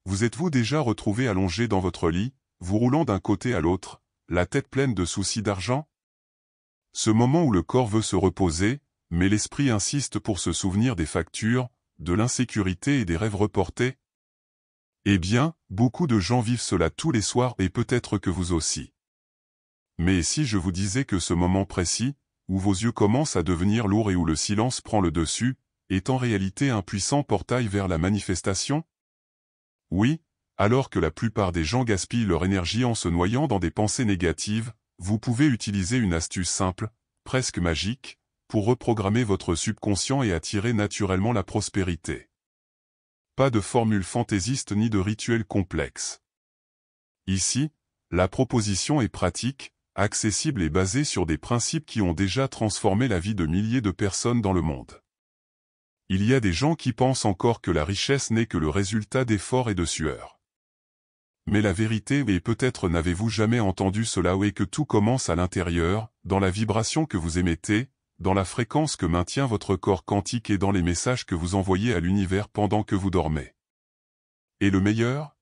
Vous êtes-vous déjà retrouvé allongé dans votre lit, vous roulant d'un côté à l'autre, la tête pleine de soucis d'argent? Ce moment où le corps veut se reposer, mais l'esprit insiste pour se souvenir des factures, de l'insécurité et des rêves reportés? Eh bien, beaucoup de gens vivent cela tous les soirs et peut-être que vous aussi. Mais si je vous disais que ce moment précis, où vos yeux commencent à devenir lourds et où le silence prend le dessus, est en réalité un puissant portail vers la manifestation? Oui, alors que la plupart des gens gaspillent leur énergie en se noyant dans des pensées négatives, vous pouvez utiliser une astuce simple, presque magique, pour reprogrammer votre subconscient et attirer naturellement la prospérité. Pas de formule fantaisiste ni de rituel complexe. Ici, la proposition est pratique, accessible et basée sur des principes qui ont déjà transformé la vie de milliers de personnes dans le monde. Il y a des gens qui pensent encore que la richesse n'est que le résultat d'efforts et de sueur. Mais la vérité est peut-être n'avez-vous jamais entendu cela est que tout commence à l'intérieur, dans la vibration que vous émettez, dans la fréquence que maintient votre corps quantique et dans les messages que vous envoyez à l'univers pendant que vous dormez. Et le meilleur?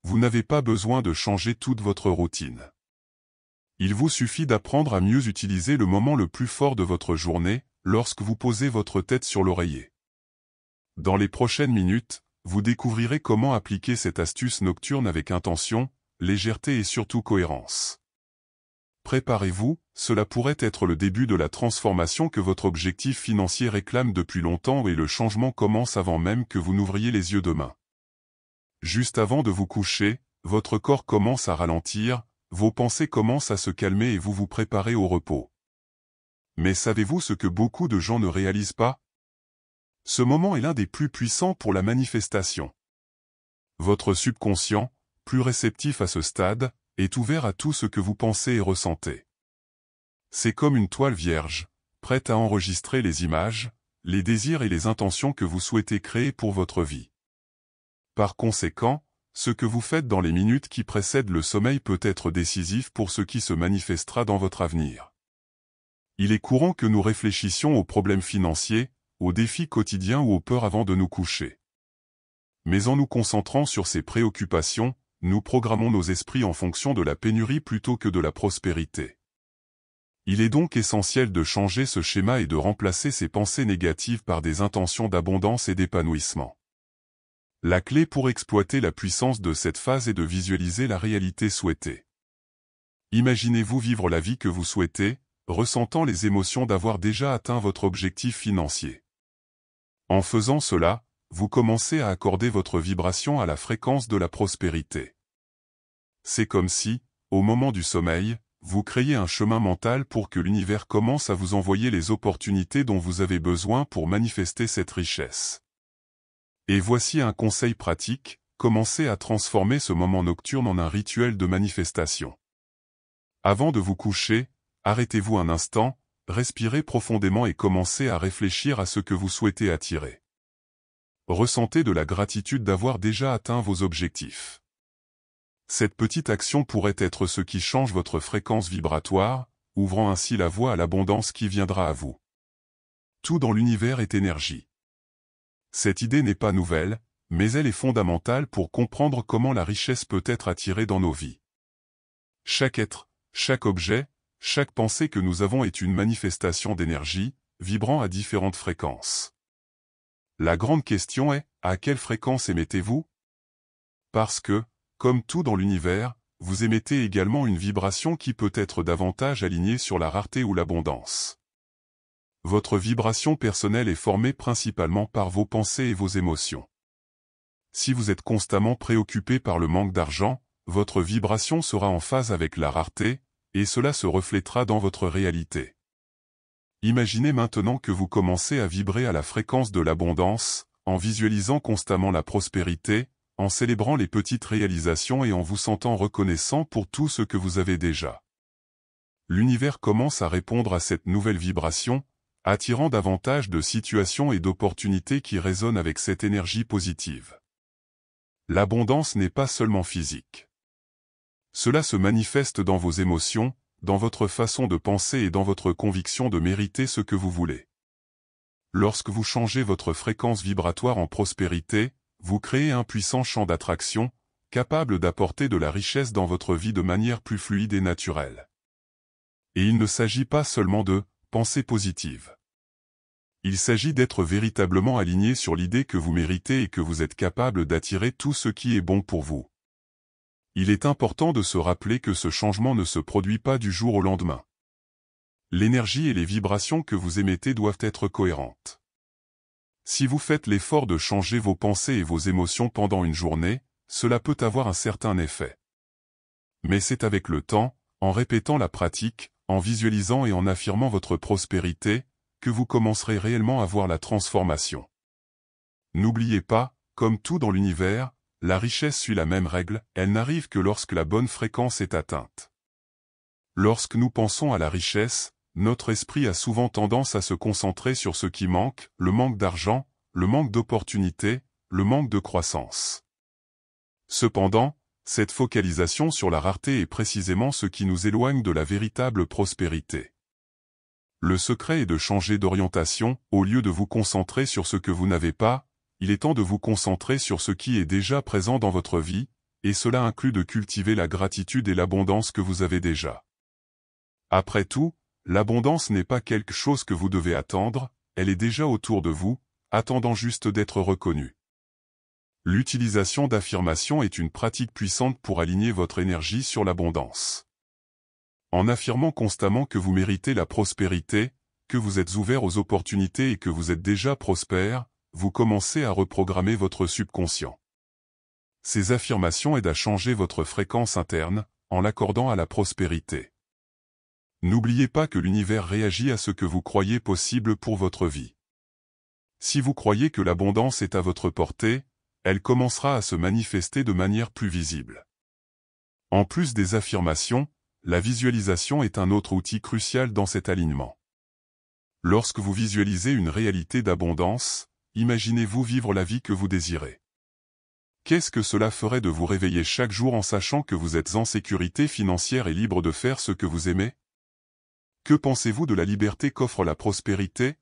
Vous n'avez pas besoin de changer toute votre routine. Il vous suffit d'apprendre à mieux utiliser le moment le plus fort de votre journée, lorsque vous posez votre tête sur l'oreiller. Dans les prochaines minutes, vous découvrirez comment appliquer cette astuce nocturne avec intention, légèreté et surtout cohérence. Préparez-vous, cela pourrait être le début de la transformation que votre objectif financier réclame depuis longtemps et le changement commence avant même que vous n'ouvriez les yeux demain. Juste avant de vous coucher, votre corps commence à ralentir, vos pensées commencent à se calmer et vous vous préparez au repos. Mais savez-vous ce que beaucoup de gens ne réalisent pas? Ce moment est l'un des plus puissants pour la manifestation. Votre subconscient, plus réceptif à ce stade, est ouvert à tout ce que vous pensez et ressentez. C'est comme une toile vierge, prête à enregistrer les images, les désirs et les intentions que vous souhaitez créer pour votre vie. Par conséquent, ce que vous faites dans les minutes qui précèdent le sommeil peut être décisif pour ce qui se manifestera dans votre avenir. Il est courant que nous réfléchissions aux problèmes financiers, aux défis quotidiens ou aux peurs avant de nous coucher. Mais en nous concentrant sur ces préoccupations, nous programmons nos esprits en fonction de la pénurie plutôt que de la prospérité. Il est donc essentiel de changer ce schéma et de remplacer ces pensées négatives par des intentions d'abondance et d'épanouissement. La clé pour exploiter la puissance de cette phase est de visualiser la réalité souhaitée. Imaginez-vous vivre la vie que vous souhaitez, ressentant les émotions d'avoir déjà atteint votre objectif financier. En faisant cela, vous commencez à accorder votre vibration à la fréquence de la prospérité. C'est comme si, au moment du sommeil, vous créiez un chemin mental pour que l'univers commence à vous envoyer les opportunités dont vous avez besoin pour manifester cette richesse. Et voici un conseil pratique, commencez à transformer ce moment nocturne en un rituel de manifestation. Avant de vous coucher, arrêtez-vous un instant, respirez profondément et commencez à réfléchir à ce que vous souhaitez attirer. Ressentez de la gratitude d'avoir déjà atteint vos objectifs. Cette petite action pourrait être ce qui change votre fréquence vibratoire, ouvrant ainsi la voie à l'abondance qui viendra à vous. Tout dans l'univers est énergie. Cette idée n'est pas nouvelle, mais elle est fondamentale pour comprendre comment la richesse peut être attirée dans nos vies. Chaque être, chaque objet, chaque pensée que nous avons est une manifestation d'énergie, vibrant à différentes fréquences. La grande question est, à quelle fréquence émettez-vous? Parce que, comme tout dans l'univers, vous émettez également une vibration qui peut être davantage alignée sur la rareté ou l'abondance. Votre vibration personnelle est formée principalement par vos pensées et vos émotions. Si vous êtes constamment préoccupé par le manque d'argent, votre vibration sera en phase avec la rareté, et cela se reflètera dans votre réalité. Imaginez maintenant que vous commencez à vibrer à la fréquence de l'abondance, en visualisant constamment la prospérité, en célébrant les petites réalisations et en vous sentant reconnaissant pour tout ce que vous avez déjà. L'univers commence à répondre à cette nouvelle vibration, attirant davantage de situations et d'opportunités qui résonnent avec cette énergie positive. L'abondance n'est pas seulement physique. Cela se manifeste dans vos émotions, dans votre façon de penser et dans votre conviction de mériter ce que vous voulez. Lorsque vous changez votre fréquence vibratoire en prospérité, vous créez un puissant champ d'attraction, capable d'apporter de la richesse dans votre vie de manière plus fluide et naturelle. Et il ne s'agit pas seulement de pensée positive. Il s'agit d'être véritablement aligné sur l'idée que vous méritez et que vous êtes capable d'attirer tout ce qui est bon pour vous. Il est important de se rappeler que ce changement ne se produit pas du jour au lendemain. L'énergie et les vibrations que vous émettez doivent être cohérentes. Si vous faites l'effort de changer vos pensées et vos émotions pendant une journée, cela peut avoir un certain effet. Mais c'est avec le temps, en répétant la pratique, en visualisant et en affirmant votre prospérité, que vous commencerez réellement à voir la transformation. N'oubliez pas, comme tout dans l'univers, la richesse suit la même règle, elle n'arrive que lorsque la bonne fréquence est atteinte. Lorsque nous pensons à la richesse, notre esprit a souvent tendance à se concentrer sur ce qui manque, le manque d'argent, le manque d'opportunités, le manque de croissance. Cependant, cette focalisation sur la rareté est précisément ce qui nous éloigne de la véritable prospérité. Le secret est de changer d'orientation, au lieu de vous concentrer sur ce que vous n'avez pas, il est temps de vous concentrer sur ce qui est déjà présent dans votre vie, et cela inclut de cultiver la gratitude et l'abondance que vous avez déjà. Après tout, l'abondance n'est pas quelque chose que vous devez attendre, elle est déjà autour de vous, attendant juste d'être reconnue. L'utilisation d'affirmations est une pratique puissante pour aligner votre énergie sur l'abondance. En affirmant constamment que vous méritez la prospérité, que vous êtes ouvert aux opportunités et que vous êtes déjà prospère, vous commencez à reprogrammer votre subconscient. Ces affirmations aident à changer votre fréquence interne, en l'accordant à la prospérité. N'oubliez pas que l'univers réagit à ce que vous croyez possible pour votre vie. Si vous croyez que l'abondance est à votre portée, elle commencera à se manifester de manière plus visible. En plus des affirmations, la visualisation est un autre outil crucial dans cet alignement. Lorsque vous visualisez une réalité d'abondance, imaginez-vous vivre la vie que vous désirez. Qu'est-ce que cela ferait de vous réveiller chaque jour en sachant que vous êtes en sécurité financière et libre de faire ce que vous aimez? Que pensez-vous de la liberté qu'offre la prospérité?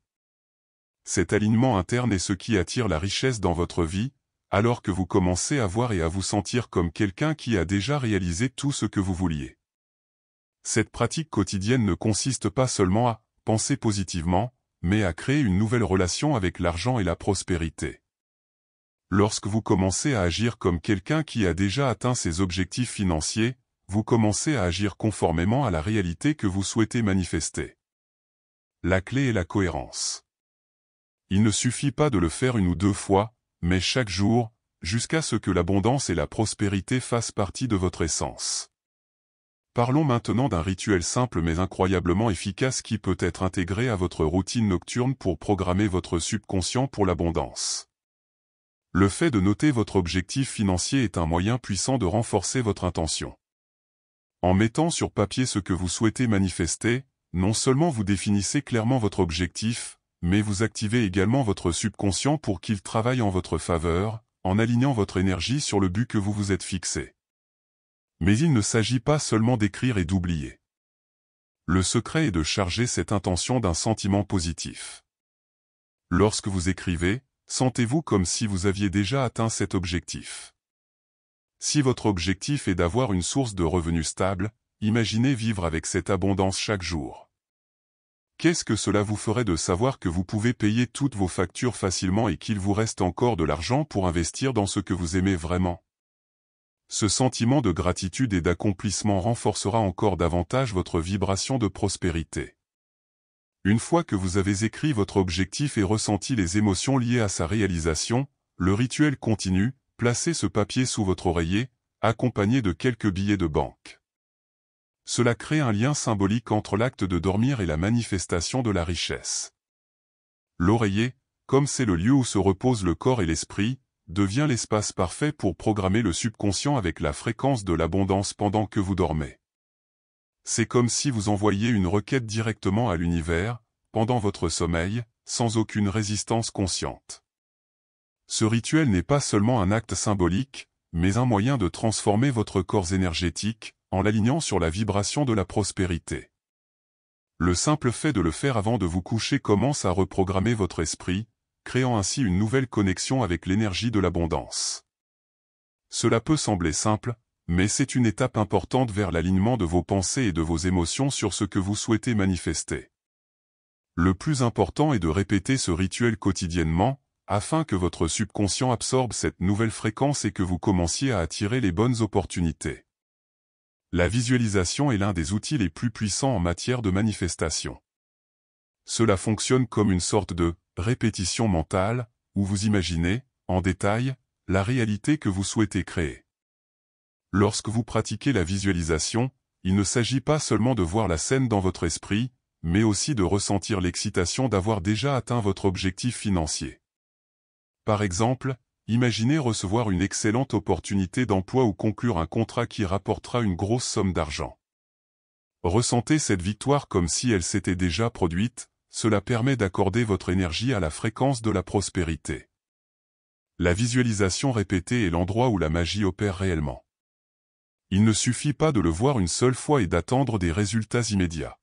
Cet alignement interne est ce qui attire la richesse dans votre vie, alors que vous commencez à voir et à vous sentir comme quelqu'un qui a déjà réalisé tout ce que vous vouliez. Cette pratique quotidienne ne consiste pas seulement à penser positivement, mais à créer une nouvelle relation avec l'argent et la prospérité. Lorsque vous commencez à agir comme quelqu'un qui a déjà atteint ses objectifs financiers, vous commencez à agir conformément à la réalité que vous souhaitez manifester. La clé est la cohérence. Il ne suffit pas de le faire une ou deux fois, mais chaque jour, jusqu'à ce que l'abondance et la prospérité fassent partie de votre essence. Parlons maintenant d'un rituel simple mais incroyablement efficace qui peut être intégré à votre routine nocturne pour programmer votre subconscient pour l'abondance. Le fait de noter votre objectif financier est un moyen puissant de renforcer votre intention. En mettant sur papier ce que vous souhaitez manifester, non seulement vous définissez clairement votre objectif, mais vous activez également votre subconscient pour qu'il travaille en votre faveur, en alignant votre énergie sur le but que vous vous êtes fixé. Mais il ne s'agit pas seulement d'écrire et d'oublier. Le secret est de charger cette intention d'un sentiment positif. Lorsque vous écrivez, sentez-vous comme si vous aviez déjà atteint cet objectif. Si votre objectif est d'avoir une source de revenus stable, imaginez vivre avec cette abondance chaque jour. Qu'est-ce que cela vous ferait de savoir que vous pouvez payer toutes vos factures facilement et qu'il vous reste encore de l'argent pour investir dans ce que vous aimez vraiment? Ce sentiment de gratitude et d'accomplissement renforcera encore davantage votre vibration de prospérité. Une fois que vous avez écrit votre objectif et ressenti les émotions liées à sa réalisation, le rituel continue, placez ce papier sous votre oreiller, accompagné de quelques billets de banque. Cela crée un lien symbolique entre l'acte de dormir et la manifestation de la richesse. L'oreiller, comme c'est le lieu où se reposent le corps et l'esprit, devient l'espace parfait pour programmer le subconscient avec la fréquence de l'abondance pendant que vous dormez. C'est comme si vous envoyiez une requête directement à l'univers, pendant votre sommeil, sans aucune résistance consciente. Ce rituel n'est pas seulement un acte symbolique, mais un moyen de transformer votre corps énergétique, en l'alignant sur la vibration de la prospérité. Le simple fait de le faire avant de vous coucher commence à reprogrammer votre esprit, créant ainsi une nouvelle connexion avec l'énergie de l'abondance. Cela peut sembler simple, mais c'est une étape importante vers l'alignement de vos pensées et de vos émotions sur ce que vous souhaitez manifester. Le plus important est de répéter ce rituel quotidiennement, afin que votre subconscient absorbe cette nouvelle fréquence et que vous commenciez à attirer les bonnes opportunités. La visualisation est l'un des outils les plus puissants en matière de manifestation. Cela fonctionne comme une sorte de répétition mentale, où vous imaginez, en détail, la réalité que vous souhaitez créer. Lorsque vous pratiquez la visualisation, il ne s'agit pas seulement de voir la scène dans votre esprit, mais aussi de ressentir l'excitation d'avoir déjà atteint votre objectif financier. Par exemple, imaginez recevoir une excellente opportunité d'emploi ou conclure un contrat qui rapportera une grosse somme d'argent. Ressentez cette victoire comme si elle s'était déjà produite, cela permet d'accorder votre énergie à la fréquence de la prospérité. La visualisation répétée est l'endroit où la magie opère réellement. Il ne suffit pas de le voir une seule fois et d'attendre des résultats immédiats.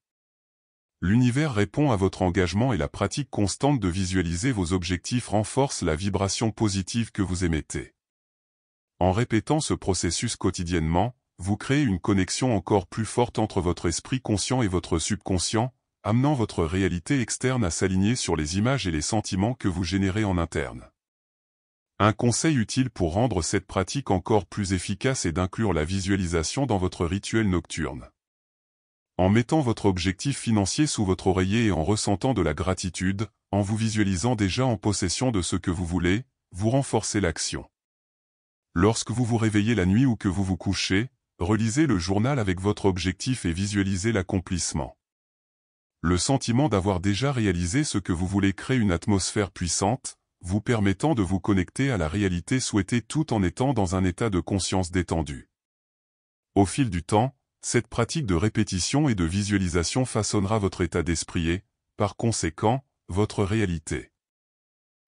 L'univers répond à votre engagement et la pratique constante de visualiser vos objectifs renforce la vibration positive que vous émettez. En répétant ce processus quotidiennement, vous créez une connexion encore plus forte entre votre esprit conscient et votre subconscient, amenant votre réalité externe à s'aligner sur les images et les sentiments que vous générez en interne. Un conseil utile pour rendre cette pratique encore plus efficace est d'inclure la visualisation dans votre rituel nocturne. En mettant votre objectif financier sous votre oreiller et en ressentant de la gratitude, en vous visualisant déjà en possession de ce que vous voulez, vous renforcez l'action. Lorsque vous vous réveillez la nuit ou que vous vous couchez, relisez le journal avec votre objectif et visualisez l'accomplissement. Le sentiment d'avoir déjà réalisé ce que vous voulez crée une atmosphère puissante, vous permettant de vous connecter à la réalité souhaitée tout en étant dans un état de conscience détendu. Au fil du temps, cette pratique de répétition et de visualisation façonnera votre état d'esprit et, par conséquent, votre réalité.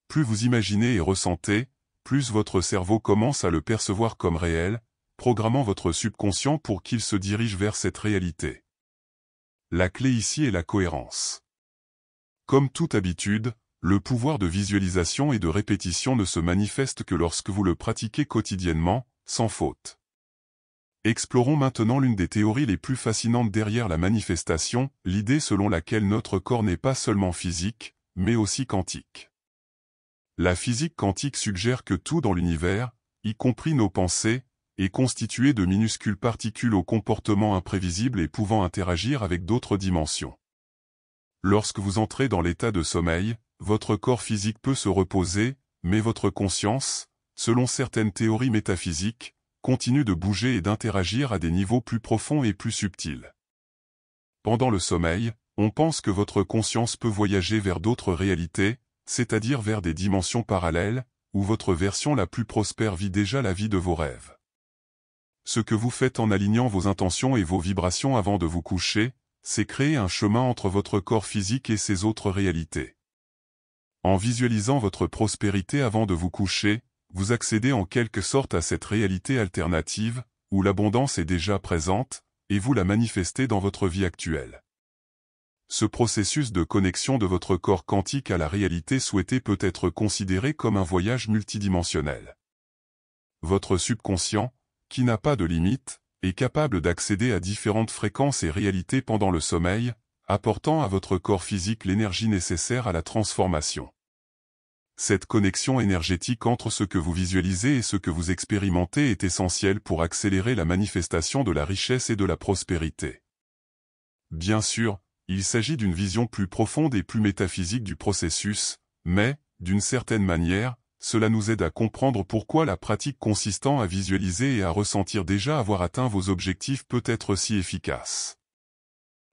Plus vous imaginez et ressentez, plus votre cerveau commence à le percevoir comme réel, programmant votre subconscient pour qu'il se dirige vers cette réalité. La clé ici est la cohérence. Comme toute habitude, le pouvoir de visualisation et de répétition ne se manifeste que lorsque vous le pratiquez quotidiennement, sans faute. Explorons maintenant l'une des théories les plus fascinantes derrière la manifestation, l'idée selon laquelle notre corps n'est pas seulement physique, mais aussi quantique. La physique quantique suggère que tout dans l'univers, y compris nos pensées, est constitué de minuscules particules au comportement imprévisible et pouvant interagir avec d'autres dimensions. Lorsque vous entrez dans l'état de sommeil, votre corps physique peut se reposer, mais votre conscience, selon certaines théories métaphysiques, continue de bouger et d'interagir à des niveaux plus profonds et plus subtils. Pendant le sommeil, on pense que votre conscience peut voyager vers d'autres réalités, c'est-à-dire vers des dimensions parallèles, où votre version la plus prospère vit déjà la vie de vos rêves. Ce que vous faites en alignant vos intentions et vos vibrations avant de vous coucher, c'est créer un chemin entre votre corps physique et ces autres réalités. En visualisant votre prospérité avant de vous coucher, vous accédez en quelque sorte à cette réalité alternative, où l'abondance est déjà présente, et vous la manifestez dans votre vie actuelle. Ce processus de connexion de votre corps quantique à la réalité souhaitée peut être considéré comme un voyage multidimensionnel. Votre subconscient, qui n'a pas de limite, est capable d'accéder à différentes fréquences et réalités pendant le sommeil, apportant à votre corps physique l'énergie nécessaire à la transformation. Cette connexion énergétique entre ce que vous visualisez et ce que vous expérimentez est essentielle pour accélérer la manifestation de la richesse et de la prospérité. Bien sûr, il s'agit d'une vision plus profonde et plus métaphysique du processus, mais, d'une certaine manière, cela nous aide à comprendre pourquoi la pratique consistant à visualiser et à ressentir déjà avoir atteint vos objectifs peut être si efficace.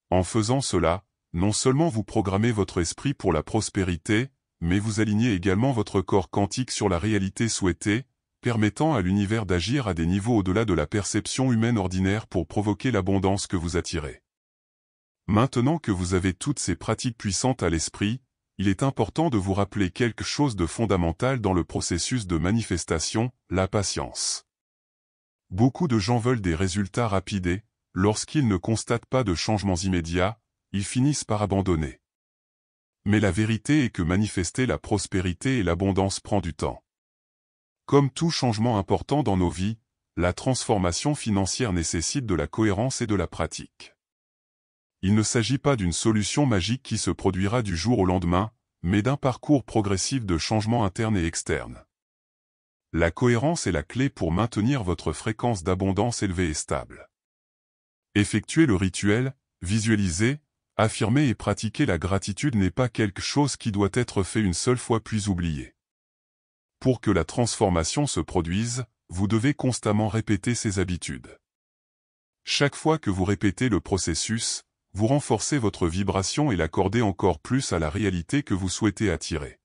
En faisant cela, non seulement vous programmez votre esprit pour la prospérité, mais vous alignez également votre corps quantique sur la réalité souhaitée, permettant à l'univers d'agir à des niveaux au-delà de la perception humaine ordinaire pour provoquer l'abondance que vous attirez. Maintenant que vous avez toutes ces pratiques puissantes à l'esprit, il est important de vous rappeler quelque chose de fondamental dans le processus de manifestation, la patience. Beaucoup de gens veulent des résultats rapides et, lorsqu'ils ne constatent pas de changements immédiats, ils finissent par abandonner. Mais la vérité est que manifester la prospérité et l'abondance prend du temps. Comme tout changement important dans nos vies, la transformation financière nécessite de la cohérence et de la pratique. Il ne s'agit pas d'une solution magique qui se produira du jour au lendemain, mais d'un parcours progressif de changement interne et externe. La cohérence est la clé pour maintenir votre fréquence d'abondance élevée et stable. Effectuer le rituel, visualiser, affirmer et pratiquer la gratitude n'est pas quelque chose qui doit être fait une seule fois puis oublié. Pour que la transformation se produise, vous devez constamment répéter ces habitudes. Chaque fois que vous répétez le processus, vous renforcez votre vibration et l'accordez encore plus à la réalité que vous souhaitez attirer.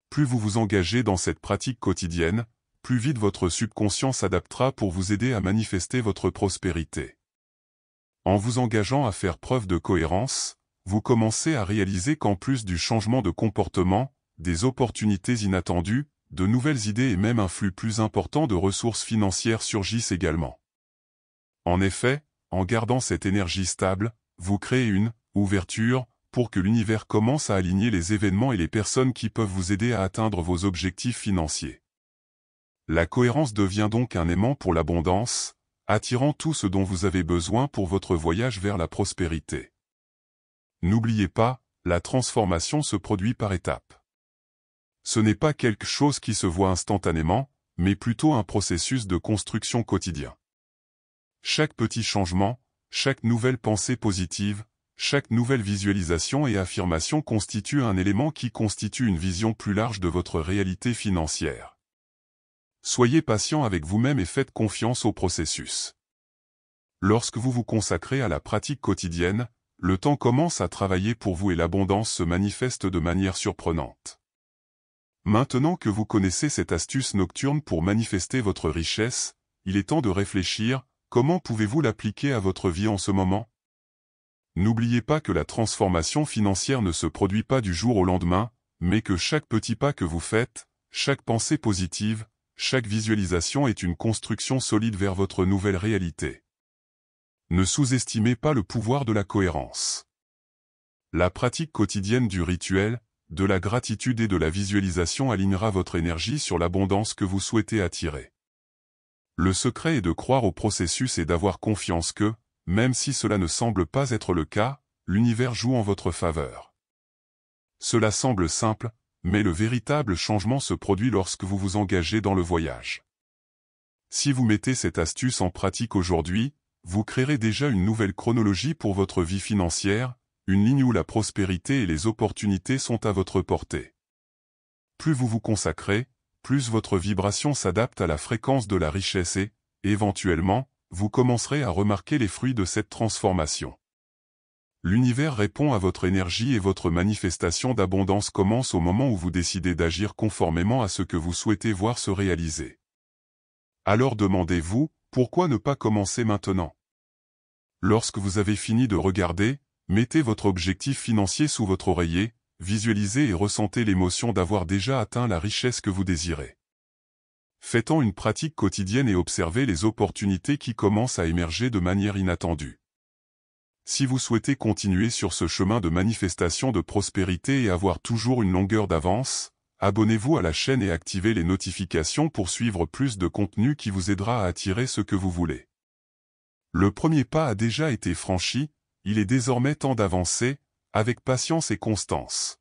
Plus vous vous engagez dans cette pratique quotidienne, plus vite votre subconscient s'adaptera pour vous aider à manifester votre prospérité. En vous engageant à faire preuve de cohérence, vous commencez à réaliser qu'en plus du changement de comportement, des opportunités inattendues, de nouvelles idées et même un flux plus important de ressources financières surgissent également. En effet, en gardant cette énergie stable, vous créez une ouverture pour que l'univers commence à aligner les événements et les personnes qui peuvent vous aider à atteindre vos objectifs financiers. La cohérence devient donc un aimant pour l'abondance, attirant tout ce dont vous avez besoin pour votre voyage vers la prospérité. N'oubliez pas, la transformation se produit par étapes. Ce n'est pas quelque chose qui se voit instantanément, mais plutôt un processus de construction quotidien. Chaque petit changement, chaque nouvelle pensée positive, chaque nouvelle visualisation et affirmation constitue un élément qui constitue une vision plus large de votre réalité financière. Soyez patient avec vous-même et faites confiance au processus. Lorsque vous vous consacrez à la pratique quotidienne, le temps commence à travailler pour vous et l'abondance se manifeste de manière surprenante. Maintenant que vous connaissez cette astuce nocturne pour manifester votre richesse, il est temps de réfléchir, comment pouvez-vous l'appliquer à votre vie en ce moment? N'oubliez pas que la transformation financière ne se produit pas du jour au lendemain, mais que chaque petit pas que vous faites, chaque pensée positive, chaque visualisation est une construction solide vers votre nouvelle réalité. Ne sous-estimez pas le pouvoir de la cohérence. La pratique quotidienne du rituel, de la gratitude et de la visualisation alignera votre énergie sur l'abondance que vous souhaitez attirer. Le secret est de croire au processus et d'avoir confiance que, même si cela ne semble pas être le cas, l'univers joue en votre faveur. Cela semble simple, mais le véritable changement se produit lorsque vous vous engagez dans le voyage. Si vous mettez cette astuce en pratique aujourd'hui, vous créerez déjà une nouvelle chronologie pour votre vie financière, une ligne où la prospérité et les opportunités sont à votre portée. Plus vous vous consacrez, plus votre vibration s'adapte à la fréquence de la richesse et, éventuellement, vous commencerez à remarquer les fruits de cette transformation. L'univers répond à votre énergie et votre manifestation d'abondance commence au moment où vous décidez d'agir conformément à ce que vous souhaitez voir se réaliser. Alors demandez-vous, pourquoi ne pas commencer maintenant? Lorsque vous avez fini de regarder, mettez votre objectif financier sous votre oreiller, visualisez et ressentez l'émotion d'avoir déjà atteint la richesse que vous désirez. Faites-en une pratique quotidienne et observez les opportunités qui commencent à émerger de manière inattendue. Si vous souhaitez continuer sur ce chemin de manifestation de prospérité et avoir toujours une longueur d'avance, abonnez-vous à la chaîne et activez les notifications pour suivre plus de contenu qui vous aidera à attirer ce que vous voulez. Le premier pas a déjà été franchi, il est désormais temps d'avancer, avec patience et constance.